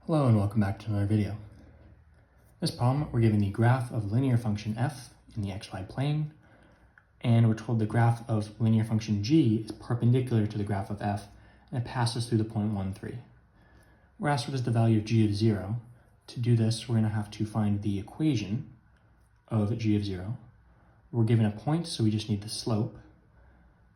Hello and welcome back to another video. In this problem, we're given the graph of linear function f in the xy plane, and we're told the graph of linear function g is perpendicular to the graph of f, and it passes through the point 1, 3. We're asked what is the value of g of 0. To do this, we're going to have to find the equation of g of 0. We're given a point, so we just need the slope.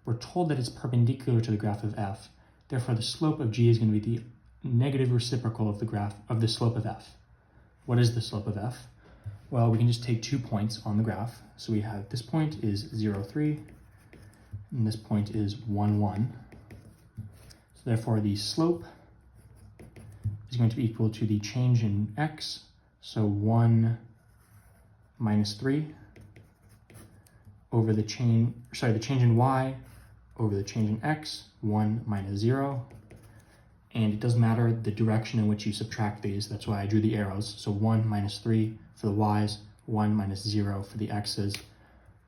We're told that it's perpendicular to the graph of f, therefore the slope of g is going to be the negative reciprocal of the graph of the slope of f. What is the slope of f? Well, we can just take 2 points on the graph. So we have this point is 0, 3, and this point is 1, 1. So therefore the slope is going to be equal to the change in x, so 1 minus 3 over the change in y over the change in x, 1 minus 0. And it doesn't matter the direction in which you subtract these. That's why I drew the arrows. So 1 minus 3 for the y's, 1 minus 0 for the x's.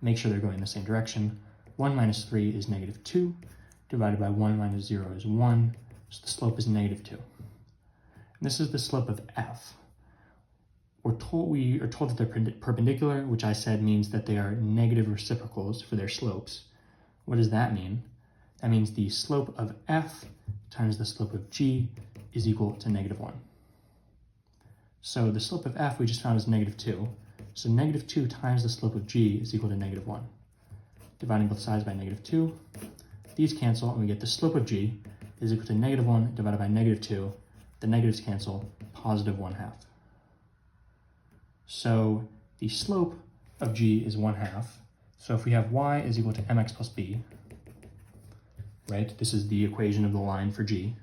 Make sure they're going in the same direction. 1 minus 3 is negative 2, divided by 1 minus 0 is 1, so the slope is negative 2. And this is the slope of f. We are told that they're perpendicular, which I said means that they are negative reciprocals for their slopes. What does that mean? That means the slope of f times the slope of g is equal to negative 1. So the slope of f we just found is negative 2. So negative 2 times the slope of g is equal to negative 1. Dividing both sides by negative 2, these cancel and we get the slope of g is equal to negative 1 divided by negative 2. The negatives cancel, positive 1/2. So the slope of g is 1/2. So if we have y is equal to mx plus b, right? This is the equation of the line for g.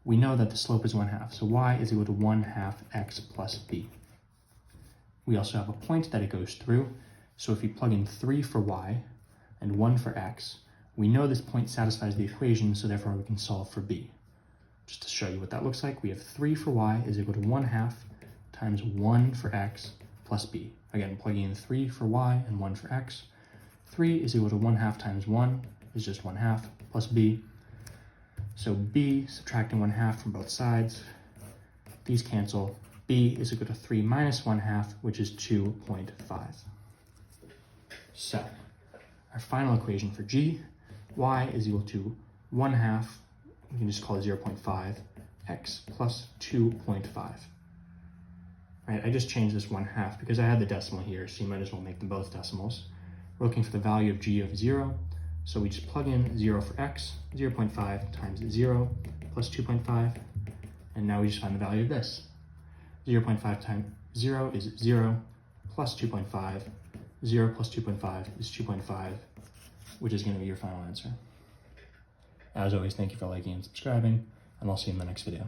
We know that the slope is 1/2, so y is equal to 1/2 x plus b. We also have a point that it goes through, so if we plug in 3 for y and 1 for x, we know this point satisfies the equation, so therefore we can solve for b. Just to show you what that looks like, we have 3 for y is equal to 1/2 times 1 for x plus b. Again, plugging in 3 for y and 1 for x. 3 is equal to 1/2 times 1 is just 1/2 plus b. So b, subtracting 1/2 from both sides, these cancel. b is equal to 3 minus 1/2, which is 2.5. So our final equation for g, y is equal to 1/2, we can just call it 0.5, x plus 2.5. Right, I just changed this 1/2 because I had the decimal here, so you might as well make them both decimals. We're looking for the value of g of 0. So we just plug in 0 for x, 0.5 times 0 plus 2.5, and now we just find the value of this. 0.5 times 0 is 0, plus 2.5, 0 plus 2.5 is 2.5, which is going to be your final answer. As always, thank you for liking and subscribing, and I'll see you in the next video.